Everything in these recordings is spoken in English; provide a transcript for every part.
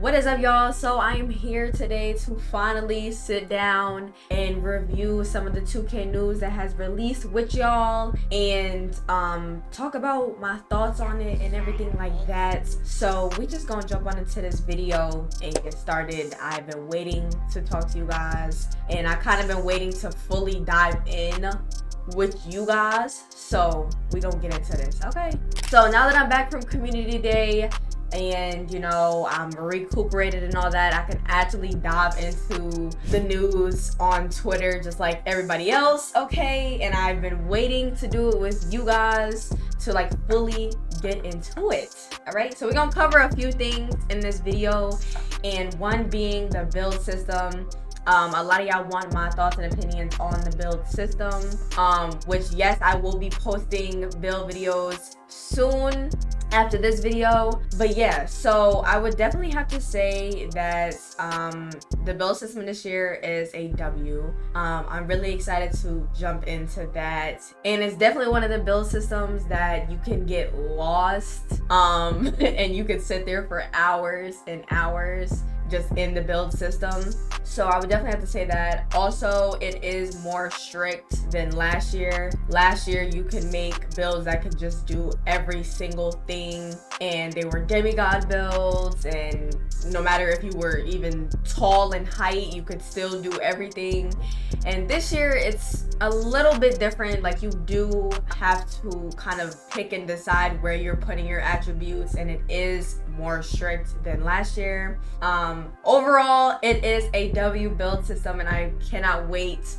What is up, y'all? So I am here today to finally sit down and review some of the 2K news that has released with y'all and talk about my thoughts on it and everything like that. So we just gonna jump on into this video and get started. I've been waiting to talk to you guys, and I kind of been waiting to fully dive in with you guys. So we gonna get into this. Okay, so now that I'm back from community day and I'm recuperated and all that, I can actually dive into the news on Twitter just like everybody else. Okay, and I've been waiting to do it with you guys to fully get into it. All right, so we're gonna cover a few things in this video, and one being the build system. A lot of y'all want my thoughts and opinions on the build system, which yes, I will be posting build videos soon after this video. But yeah, so I would definitely have to say that the build system this year is a W. I'm really excited to jump into that, and it's definitely one of the build systems that you can get lost and you could sit there for hours and hours just in the build system. So I would definitely have to say that. Also, it is more strict than last year. Last year you could make builds that could just do every single thing, and they were demigod builds, and no matter if you were even tall in height, you could still do everything. And this year it's a little bit different. Like, you do have to kind of pick and decide where you're putting your attributes, and it is more strict than last year. Overall, it is a W build system, and I cannot wait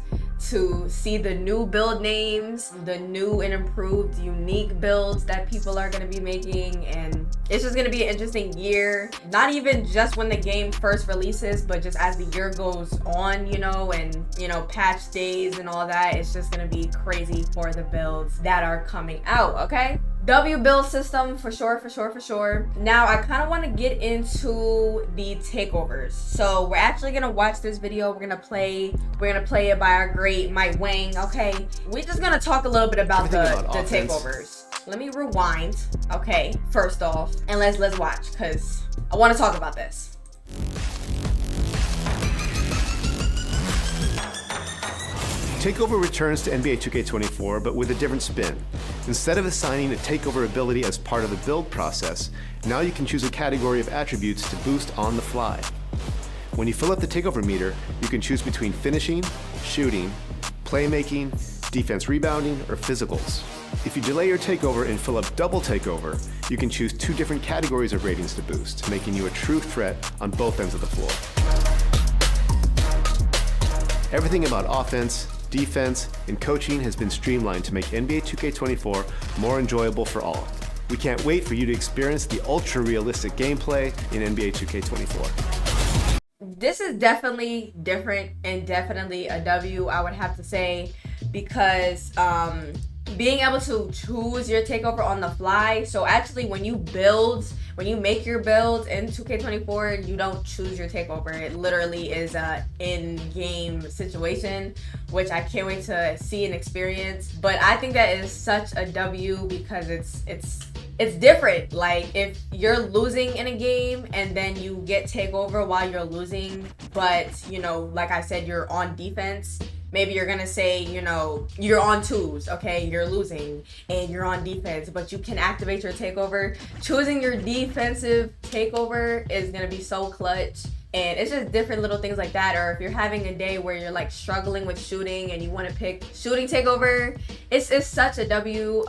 to see the new build names, the new and improved unique builds that people are going to be making. And it's just going to be an interesting year, not even just when the game first releases, but just as the year goes on, and patch days and all that. It's just going to be crazy for the builds that are coming out. Okay, W build system for sure. Now I kind of want to get into the takeovers. So we're actually gonna watch this video. We're gonna play it by our great Mike Wang. Okay, we're just gonna talk a little bit about the takeovers. Let me rewind. Okay, first off, and let's watch, because I want to talk about this. Takeover returns to NBA 2K24, but with a different spin. Instead of assigning a takeover ability as part of the build process, now you can choose a category of attributes to boost on the fly. When you fill up the takeover meter, you can choose between finishing, shooting, playmaking, defense rebounding, or physicals. If you delay your takeover and fill up double takeover, you can choose two different categories of ratings to boost, making you a true threat on both ends of the floor. Everything about offense, defense, and coaching has been streamlined to make NBA 2K24 more enjoyable for all. We can't wait for you to experience the ultra-realistic gameplay in NBA 2K24. This is definitely different and definitely a W, I would have to say, because being able to choose your takeover on the fly. So actually, when you make your builds in 2K24, you don't choose your takeover. It literally is a in-game situation, which I can't wait to see and experience. But I think that is such a W because it's different. Like, if you're losing in a game and then you get takeover while you're losing, but like I said, you're on defense. Maybe you're gonna say, you're on twos, okay? You're losing and you're on defense, but you can activate your takeover. Choosing your defensive takeover is gonna be so clutch. And it's just different little things like that. Or if you're having a day where you're struggling with shooting and you want to pick shooting takeover, it's such a W.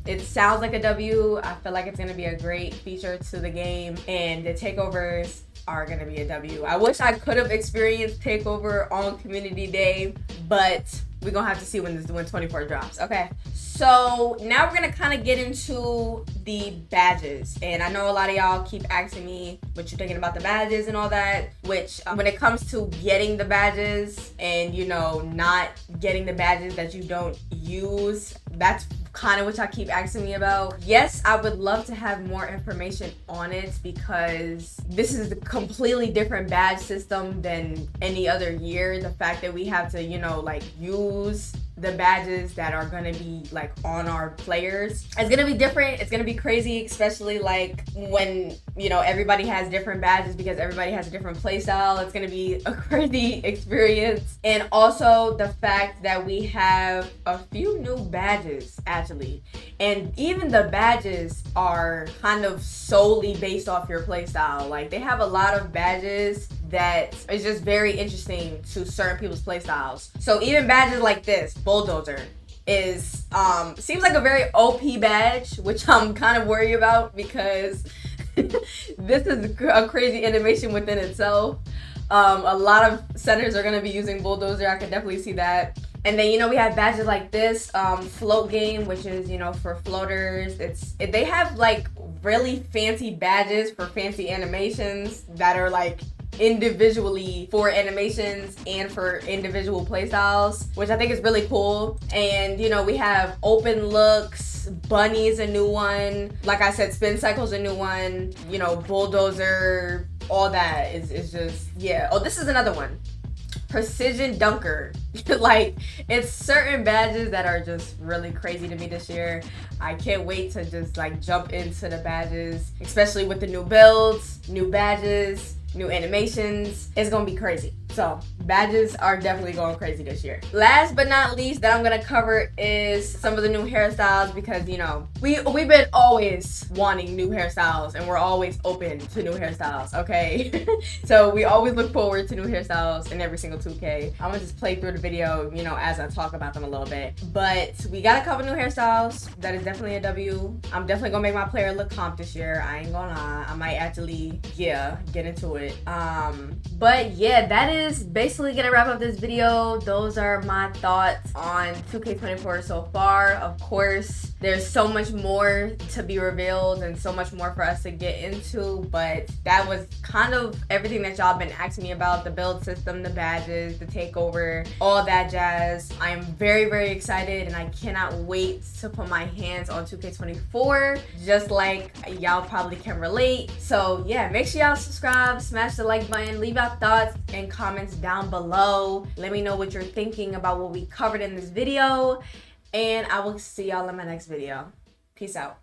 It sounds like a W. I feel like it's gonna be a great feature to the game, and the takeovers are gonna be a W. I wish I could have experienced takeover on community day, but we're gonna have to see when 24 drops. Okay, so now we're gonna kind of get into the badges, and I know a lot of y'all keep asking me what you're thinking about the badges and all that, which when it comes to getting the badges and not getting the badges that you don't use, that's kind of what y'all keep asking me about. Yes, I would love to have more information on it, because this is a completely different badge system than any other year. The fact that we have to use the badges that are gonna be like on our players. It's gonna be different. It's gonna be crazy, especially like when, you know, everybody has different badges because everybody has a different play style. It's gonna be a crazy experience. And also the fact that we have a few new badges actually. And even the badges are kind of solely based off your play style. Like they have a lot of badges that is just very interesting to certain people's play styles. So even badges like this, Bulldozer, is seems like a very OP badge, which I'm kind of worried about because this is a crazy animation within itself. A lot of centers are going to be using Bulldozer. I can definitely see that. And then, you know, we have badges like this, float game, which is, you know, for floaters. They have like really fancy badges for fancy animations that are like individually for animations and for individual playstyles, which I think is really cool. And, you know, we have open looks, Bunny's a new one. Like I said, Spin Cycle's a new one. You know, Bulldozer, all that is just, yeah. Oh, this is another one. Precision Dunker. Like, it's certain badges that are just really crazy to me this year. I can't wait to just like jump into the badges, especially with the new builds, new badges, new animations. It's gonna be crazy. So badges are definitely going crazy this year. Last but not least that I'm gonna cover is some of the new hairstyles, because, you know, we've been always wanting new hairstyles and we're always open to new hairstyles, okay? So we always look forward to new hairstyles in every single 2K. I'm gonna just play through the video, you know, as I talk about them a little bit. But we got a couple new hairstyles. That is definitely a W. I'm definitely gonna make my player look comp this year. I ain't gonna lie. I might actually, yeah, get into it. But yeah, that is basically gonna wrap up this video. Those are my thoughts on 2K24 so far. Of course, there's so much more to be revealed and so much more for us to get into, but that was kind of everything that y'all been asking me about: the build system, the badges, the takeover, all that jazz. I am very, very excited and I cannot wait to put my hands on 2K24, just like y'all probably can relate. So yeah, make sure y'all subscribe, smash the like button, leave out thoughts and comments down below. Let me know what you're thinking about what we covered in this video, and I will see y'all in my next video. Peace out.